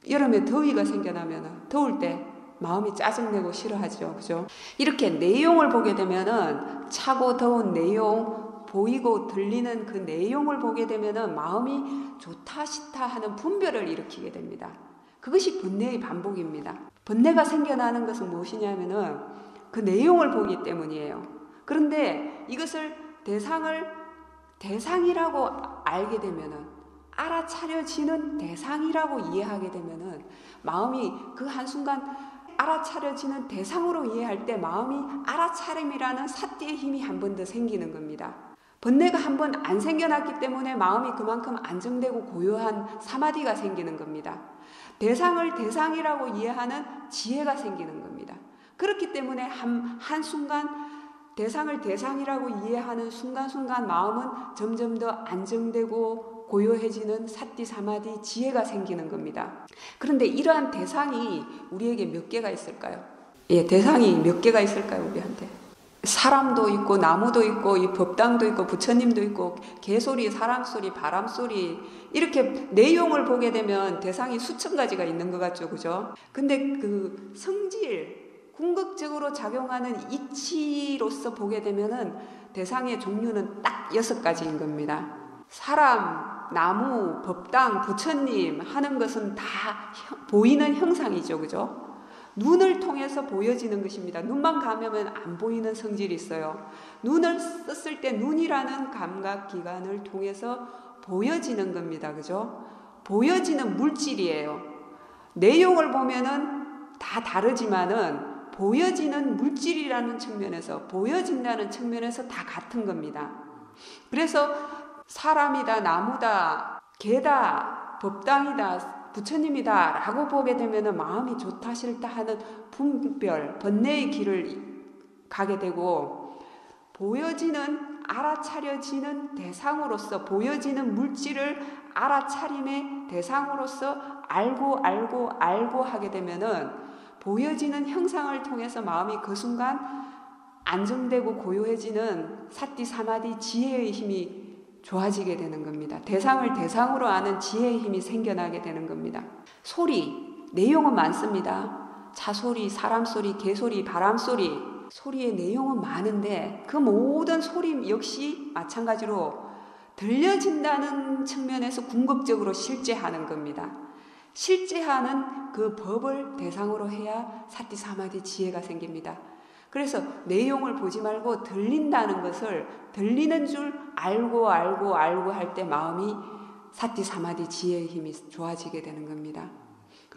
여름에 더위가 생겨나면 더울 때 마음이 짜증내고 싫어하죠. 그죠? 이렇게 내용을 보게 되면은 차고 더운 내용, 보이고 들리는 그 내용을 보게 되면은 마음이 좋다 싫다 하는 분별을 일으키게 됩니다. 그것이 번뇌의 반복입니다. 번뇌가 생겨나는 것은 무엇이냐면은 그 내용을 보기 때문이에요. 그런데 이것을 대상이라고 알게 되면은 알아차려지는 대상이라고 이해하게 되면은 마음이 그 한순간 알아차려지는 대상으로 이해할 때 마음이 알아차림이라는 사띠의 힘이 한 번 더 생기는 겁니다. 번뇌가 한 번 안 생겨났기 때문에 마음이 그만큼 안정되고 고요한 사마디가 생기는 겁니다. 대상을 대상이라고 이해하는 지혜가 생기는 겁니다. 그렇기 때문에 한순간 대상을 대상이라고 이해하는 순간순간 마음은 점점 더 안정되고 고요해지는 사띠 사마디 지혜가 생기는 겁니다. 그런데 이러한 대상이 우리에게 몇 개가 있을까요? 예, 대상이 몇 개가 있을까요, 우리한테? 사람도 있고 나무도 있고 이 법당도 있고 부처님도 있고 개소리, 사람소리, 바람소리 이렇게 내용을 보게 되면 대상이 수천 가지가 있는 것 같죠, 그죠? 근데 그 성질, 궁극적으로 작용하는 이치로서 보게 되면은 대상의 종류는 딱 6가지인 겁니다. 사람, 나무, 법당, 부처님 하는 것은 다 보이는 형상이죠. 그죠? 눈을 통해서 보여지는 것입니다. 눈만 감으면 안 보이는 성질이 있어요. 눈을 썼을 때 눈이라는 감각기관을 통해서 보여지는 겁니다. 그죠? 보여지는 물질이에요. 내용을 보면은 다 다르지만은 보여지는 물질이라는 측면에서, 보여진다는 측면에서 다 같은 겁니다. 그래서 사람이다, 나무다, 개다, 법당이다, 부처님이다 라고 보게 되면 마음이 좋다 싫다 하는 분별, 번뇌의 길을 가게 되고 보여지는 알아차려지는 대상으로서 보여지는 물질을 알아차림의 대상으로서 알고 하게 되면은 보여지는 형상을 통해서 마음이 그 순간 안정되고 고요해지는 사띠 사마디 지혜의 힘이 좋아지게 되는 겁니다. 대상을 대상으로 아는 지혜의 힘이 생겨나게 되는 겁니다. 소리, 내용은 많습니다. 차소리, 사람소리, 개소리, 바람소리, 소리의 내용은 많은데 그 모든 소리 역시 마찬가지로 들려진다는 측면에서 궁극적으로 실제하는 겁니다. 실제하는 그 법을 대상으로 해야 사띠 사마디 지혜가 생깁니다. 그래서 내용을 보지 말고 들린다는 것을 들리는 줄 알고 할 때 마음이 사띠 사마디 지혜의 힘이 좋아지게 되는 겁니다.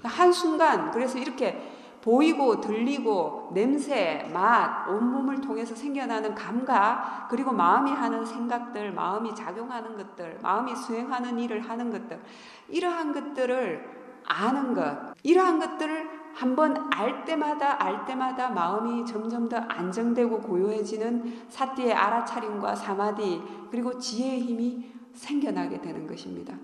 한순간 그래서 이렇게 보이고 들리고 냄새, 맛, 온몸을 통해서 생겨나는 감각 그리고 마음이 하는 생각들, 마음이 작용하는 것들, 마음이 수행하는 일을 하는 것들 이러한 것들을 아는 것 이러한 것들을 한번 알 때마다 마음이 점점 더 안정되고 고요해지는 사띠의 알아차림과 사마디 그리고 지혜의 힘이 생겨나게 되는 것입니다.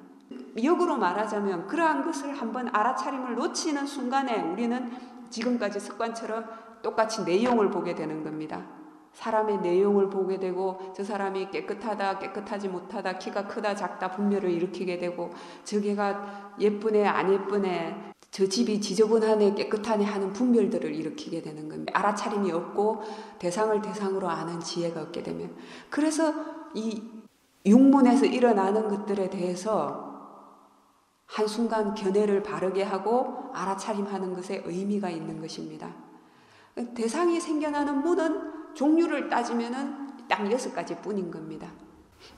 역으로 말하자면 그러한 것을 한번 알아차림을 놓치는 순간에 우리는 지금까지 습관처럼 똑같이 내용을 보게 되는 겁니다. 사람의 내용을 보게 되고 저 사람이 깨끗하다 깨끗하지 못하다 키가 크다 작다 분별을 일으키게 되고 저 개가 예쁘네 안 예쁘네 저 집이 지저분하네 깨끗하네 하는 분별들을 일으키게 되는 겁니다. 알아차림이 없고 대상을 대상으로 아는 지혜가 없게 되면 그래서 이 육문에서 일어나는 것들에 대해서 한순간 견해를 바르게 하고 알아차림하는 것에 의미가 있는 것입니다. 대상이 생겨나는 문은 종류를 따지면은 딱 6가지 뿐인 겁니다.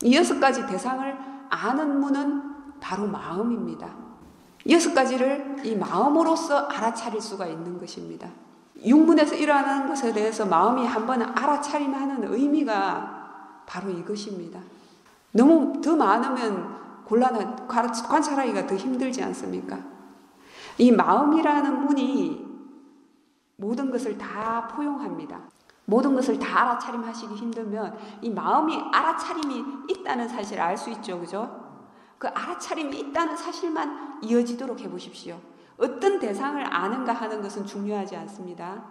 이 6가지 대상을 아는 문은 바로 마음입니다. 6가지를 이 마음으로써 알아차릴 수가 있는 것입니다. 육문에서 일어나는 것에 대해서 마음이 한번 알아차림하는 의미가 바로 이것입니다. 너무 더 많으면 곤란한, 관찰하기가 더 힘들지 않습니까? 이 마음이라는 문이 모든 것을 다 포용합니다. 모든 것을 다 알아차림하시기 힘들면 이 마음이 알아차림이 있다는 사실을 알 수 있죠. 그죠? 그 알아차림이 있다는 사실만 이어지도록 해보십시오. 어떤 대상을 아는가 하는 것은 중요하지 않습니다.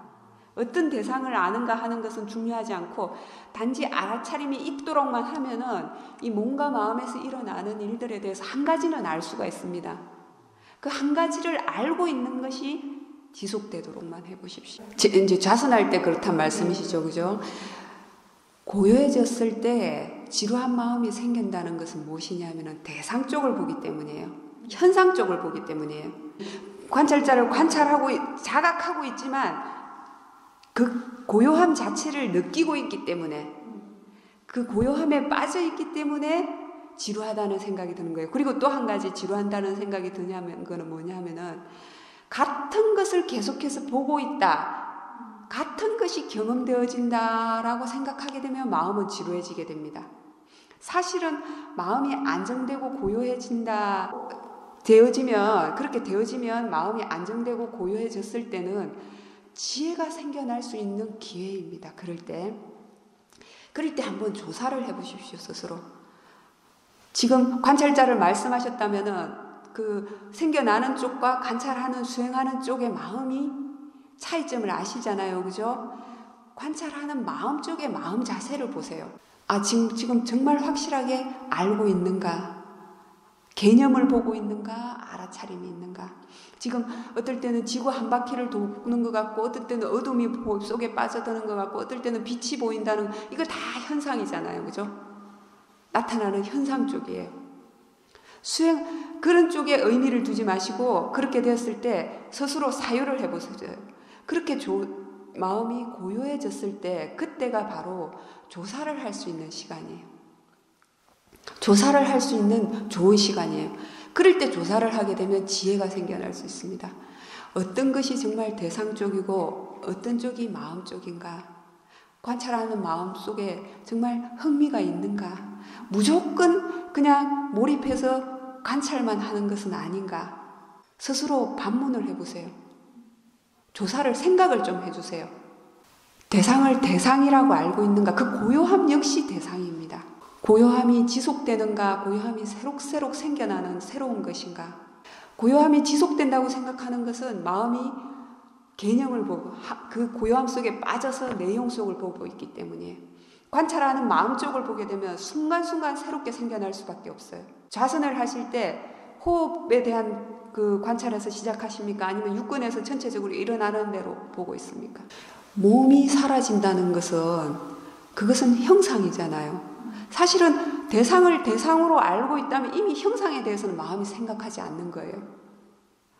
어떤 대상을 아는가 하는 것은 중요하지 않고 단지 알아차림이 있도록만 하면은 이 몸과 마음에서 일어나는 일들에 대해서 한 가지는 알 수가 있습니다. 그 한 가지를 알고 있는 것이 지속되도록만 해보십시오. 이제 좌선할 때 그렇단 말씀이시죠. 그죠? 고요해졌을 때 지루한 마음이 생긴다는 것은 무엇이냐면 대상 쪽을 보기 때문이에요. 현상 쪽을 보기 때문이에요. 관찰자를 관찰하고 자각하고 있지만 그 고요함 자체를 느끼고 있기 때문에 그 고요함에 빠져 있기 때문에 지루하다는 생각이 드는 거예요. 그리고 또 한 가지 지루한다는 생각이 드냐면 그거는 뭐냐면은 같은 것을 계속해서 보고 있다. 같은 것이 경험되어진다라고 생각하게 되면 마음은 지루해지게 됩니다. 사실은 마음이 안정되고 고요해진다 그렇게 되어지면 마음이 안정되고 고요해졌을 때는 지혜가 생겨날 수 있는 기회입니다. 그럴 때 한번 조사를 해보십시오. 스스로. 지금 관찰자를 말씀하셨다면은 그 생겨나는 쪽과 관찰하는 수행하는 쪽의 마음이 차이점을 아시잖아요. 그죠? 관찰하는 마음 쪽의 마음 자세를 보세요. 지금 정말 확실하게 알고 있는가? 개념을 보고 있는가? 알아차림이 있는가? 지금 어떨 때는 지구 한 바퀴를 도는 것 같고 어떨 때는 어둠이 속에 빠져드는 것 같고 어떨 때는 빛이 보인다는 이거 다 현상이잖아요. 그죠? 나타나는 현상 쪽이에요. 그런 쪽에 의미를 두지 마시고 그렇게 되었을 때 스스로 사유를 해보세요. 그렇게 마음이 고요해졌을 때 그때가 바로 조사를 할 수 있는 시간이에요. 조사를 할 수 있는 좋은 시간이에요. 그럴 때 조사를 하게 되면 지혜가 생겨날 수 있습니다. 어떤 것이 정말 대상 쪽이고 어떤 쪽이 마음 쪽인가? 관찰하는 마음 속에 정말 흥미가 있는가? 무조건 그냥 몰입해서 관찰만 하는 것은 아닌가? 스스로 반문을 해보세요. 생각을 좀 해주세요. 대상을 대상이라고 알고 있는가? 그 고요함 역시 대상입니다. 고요함이 지속되는가? 고요함이 새록새록 생겨나는 새로운 것인가? 고요함이 지속된다고 생각하는 것은 마음이 개념을 보고 그 고요함 속에 빠져서 내용 속을 보고 있기 때문이에요. 관찰하는 마음 쪽을 보게 되면 순간순간 새롭게 생겨날 수밖에 없어요. 좌선을 하실 때 호흡에 대한 그 관찰에서 시작하십니까? 아니면 육근에서 전체적으로 일어나는 대로 보고 있습니까? 몸이 사라진다는 것은 그것은 형상이잖아요. 사실은 대상을 대상으로 알고 있다면 이미 형상에 대해서는 마음이 생각하지 않는 거예요.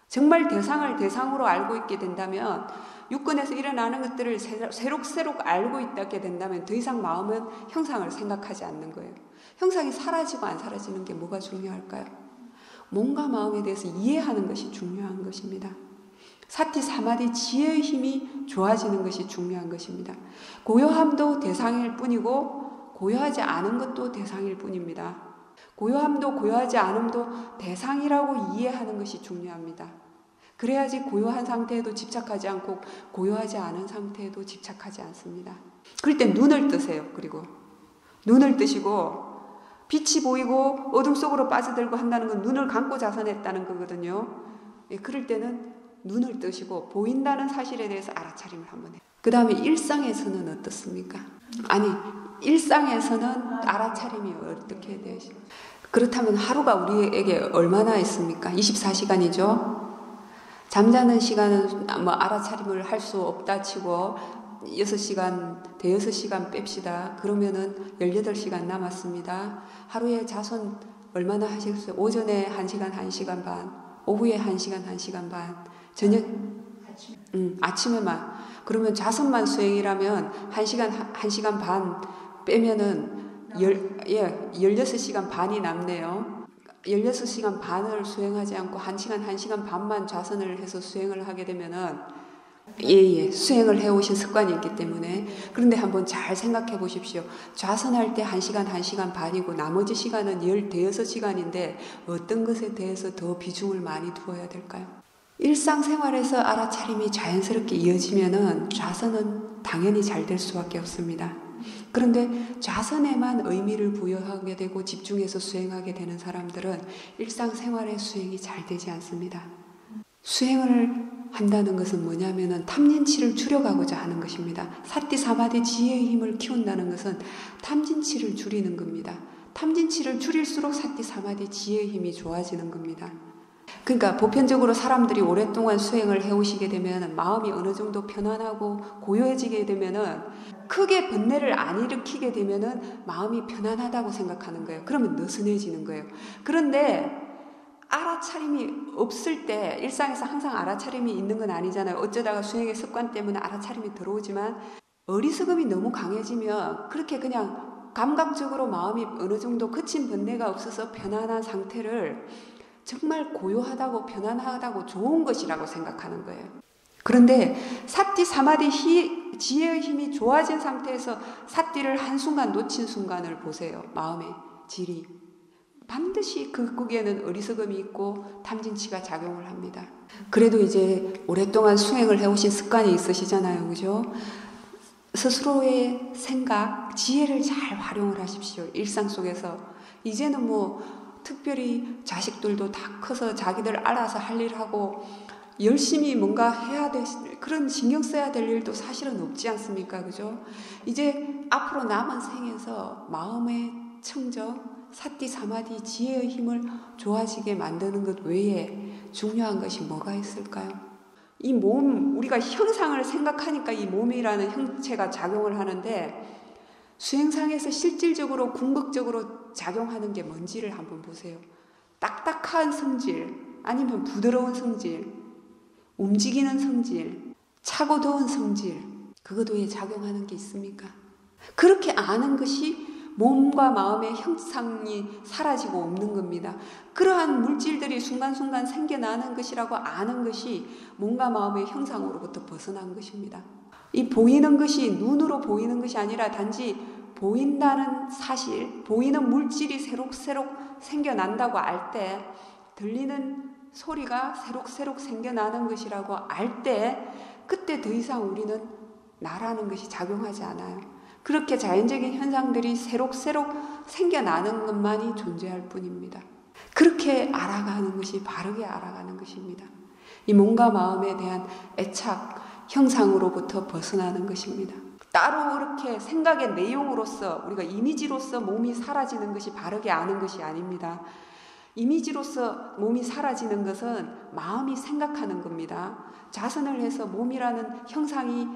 정말 대상을 대상으로 알고 있게 된다면 육근에서 일어나는 것들을 새록새록 알고 있게 된다면 더 이상 마음은 형상을 생각하지 않는 거예요. 형상이 사라지고 안 사라지는 게 뭐가 중요할까요? 몸과 마음에 대해서 이해하는 것이 중요한 것입니다. 사티 사마디 지혜의 힘이 좋아지는 것이 중요한 것입니다. 고요함도 대상일 뿐이고 고요하지 않은 것도 대상일 뿐입니다. 고요함도 고요하지 않음도 대상이라고 이해하는 것이 중요합니다. 그래야지 고요한 상태에도 집착하지 않고 고요하지 않은 상태에도 집착하지 않습니다. 그럴 때 눈을 뜨세요. 그리고 눈을 뜨시고 빛이 보이고 어둠 속으로 빠져들고 한다는 건 눈을 감고 자선했다는 거거든요. 그럴 때는 눈을 뜨시고 보인다는 사실에 대해서 알아차림을 한번 해요. 그 다음에 일상에서는 어떻습니까? 일상에서는 알아차림이 어떻게 되십니까? 그렇다면 하루가 우리에게 얼마나 있습니까? 24시간이죠. 잠자는 시간은 알아차림을 할 수 없다 치고 6시간, 대여섯 시간 뺍시다. 그러면은 18시간 남았습니다. 하루에 자선 얼마나 하시겠어요? 오전에 1시간, 1시간 반, 오후에 1시간, 1시간 반, 저녁, 아침에만. 그러면 자선만 수행이라면 1시간 반 빼면은 16시간 반이 남네요. 16시간 반을 수행하지 않고 1시간, 1시간 반만 좌선을 해서 수행을 하게 되면은 예, 수행을 해오신 습관이 있기 때문에. 그런데 한번 잘 생각해 보십시오. 좌선할 때 1시간, 1시간 반이고 나머지 시간은 16시간인데 어떤 것에 대해서 더 비중을 많이 두어야 될까요? 일상생활에서 알아차림이 자연스럽게 이어지면은 좌선은 당연히 잘 될 수밖에 없습니다. 그런데 좌선에만 의미를 부여하게 되고 집중해서 수행하게 되는 사람들은 일상생활의 수행이 잘 되지 않습니다. 수행을 한다는 것은 뭐냐면은 탐진치를 줄여가고자 하는 것입니다. 사티 사마디 지혜의 힘을 키운다는 것은 탐진치를 줄이는 겁니다. 탐진치를 줄일수록 사티 사마디 지혜의 힘이 좋아지는 겁니다. 그러니까 보편적으로 사람들이 오랫동안 수행을 해오시게 되면 마음이 어느 정도 편안하고 고요해지게 되면은 크게 번뇌를 안 일으키게 되면은 마음이 편안하다고 생각하는 거예요. 그러면 느슨해지는 거예요. 그런데 알아차림이 없을 때, 일상에서 항상 알아차림이 있는 건 아니잖아요. 어쩌다가 수행의 습관 때문에 알아차림이 들어오지만 어리석음이 너무 강해지면 그렇게 그냥 감각적으로 마음이 어느 정도 그친 번뇌가 없어서 편안한 상태를 정말 고요하다고 편안하다고 좋은 것이라고 생각하는 거예요. 그런데 사티 사마디 지혜의 힘이 좋아진 상태에서 사티를 한순간 놓친 순간을 보세요. 마음의 질이. 반드시 거기에는 어리석음이 있고 탐진치가 작용을 합니다. 그래도 이제 오랫동안 수행을 해오신 습관이 있으시잖아요. 그죠? 스스로의 생각, 지혜를 잘 활용을 하십시오. 일상 속에서. 이제는 뭐 특별히 자식들도 다 커서 자기들 알아서 할 일 하고 열심히 뭔가 해야 될 그런 신경 써야 될 일도 사실은 없지 않습니까? 그죠? 이제 앞으로 남은 생에서 마음의 청정, 사티 사마디 지혜의 힘을 좋아지게 만드는 것 외에 중요한 것이 뭐가 있을까요? 이 몸, 우리가 형상을 생각하니까 이 몸이라는 형체가 작용을 하는데 수행상에서 실질적으로 궁극적으로 작용하는 게 뭔지를 한번 보세요. 딱딱한 성질, 아니면 부드러운 성질, 움직이는 성질, 차고 더운 성질, 그것 외에 작용하는 게 있습니까? 그렇게 아는 것이 몸과 마음의 형상이 사라지고 없는 겁니다. 그러한 물질들이 순간순간 생겨나는 것이라고 아는 것이 몸과 마음의 형상으로부터 벗어난 것입니다. 이 보이는 것이 눈으로 보이는 것이 아니라 단지 보인다는 사실, 보이는 물질이 새록새록 생겨난다고 알 때, 들리는 소리가 새록새록 생겨나는 것이라고 알 때, 그때 더 이상 우리는 나라는 것이 작용하지 않아요. 그렇게 자연적인 현상들이 새록새록 생겨나는 것만이 존재할 뿐입니다. 그렇게 알아가는 것이 바르게 알아가는 것입니다. 이 몸과 마음에 대한 애착, 형상으로부터 벗어나는 것입니다. 따로 그렇게 생각의 내용으로서 우리가 이미지로서 몸이 사라지는 것이 바르게 아는 것이 아닙니다. 이미지로서 몸이 사라지는 것은 마음이 생각하는 겁니다. 자선을 해서 몸이라는 형상이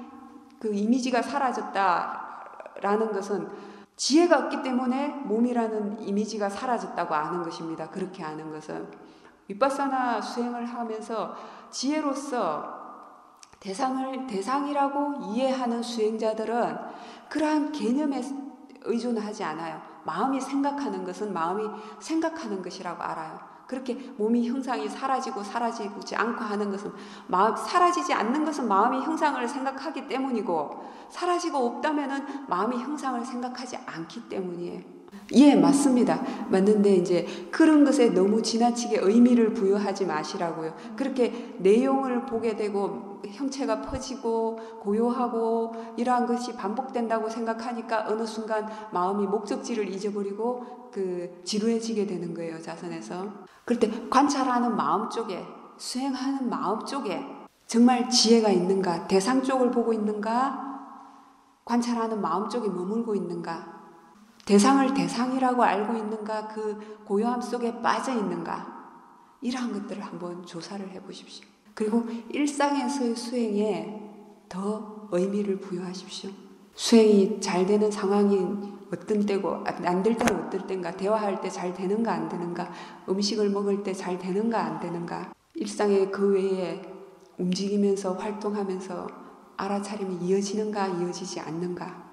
그 이미지가 사라졌다라는 것은 지혜가 없기 때문에 몸이라는 이미지가 사라졌다고 아는 것입니다. 그렇게 아는 것은 윗바사나 수행을 하면서 지혜로서 대상이라고 이해하는 수행자들은 그러한 개념에 의존하지 않아요. 마음이 생각하는 것은 마음이 생각하는 것이라고 알아요. 그렇게 몸이 형상이 사라지지 않고 하는 것은 사라지지 않는 것은 마음이 형상을 생각하기 때문이고 사라지고 없다면은 마음이 형상을 생각하지 않기 때문이에요. 예, 맞습니다. 맞는데 이제 그런 것에 너무 지나치게 의미를 부여하지 마시라고요. 그렇게 내용을 보게 되고 형체가 퍼지고 고요하고 이러한 것이 반복된다고 생각하니까 어느 순간 마음이 목적지를 잊어버리고 지루해지게 되는 거예요, 자선에서. 그럴 때 관찰하는 마음 쪽에, 수행하는 마음 쪽에 정말 지혜가 있는가, 대상 쪽을 보고 있는가, 관찰하는 마음 쪽에 머물고 있는가, 대상을 대상이라고 알고 있는가, 그 고요함 속에 빠져 있는가, 이러한 것들을 한번 조사를 해보십시오. 그리고 일상에서의 수행에 더 의미를 부여하십시오. 수행이 잘 되는 상황이 어떤 때고 안 될 때는 어떨 때인가, 대화할 때 잘 되는가 안 되는가, 음식을 먹을 때 잘 되는가 안 되는가, 일상의 그 외에 움직이면서 활동하면서 알아차림이 이어지는가 이어지지 않는가,